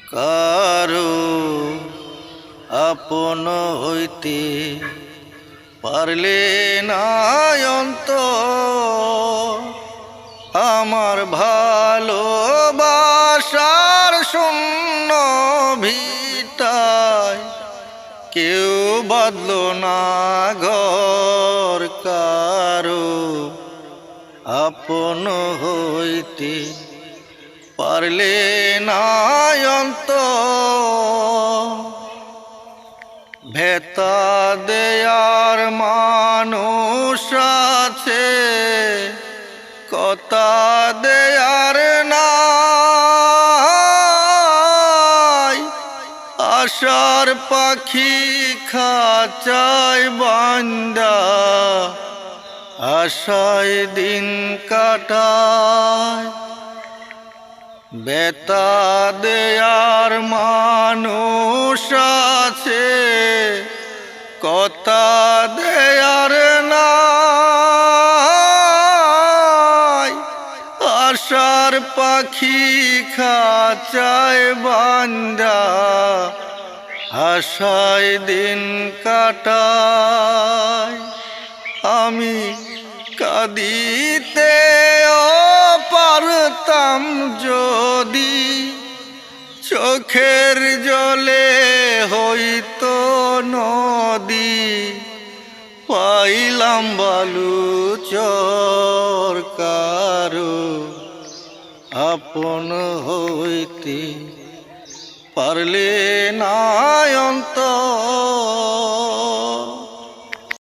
কারো আপন হইতে পারলে না অন্তর আমার ভালোবাসার শূন্য ভিটায় কেউ বাঁধলো না ঘর কারো আপন হইতে পারলে না অন্তর ভেতা দেয়ার মানুষ আছে কথা দেয়ার নাই আশার পাখি খাঁচায় বান্দা আশায় দিন কাটায় বেতা দেয়ার মানুষ আছে কথা দেয়ার নাই আশার পাখি খাঁচায় বান্দা আশায় দিন কাটায় আমি কাঁদিতে পারতাম যদি চোখের জলে হইতো নদী পাইলাম বালুচর কারো আপন হইতে পারলে না অন্তর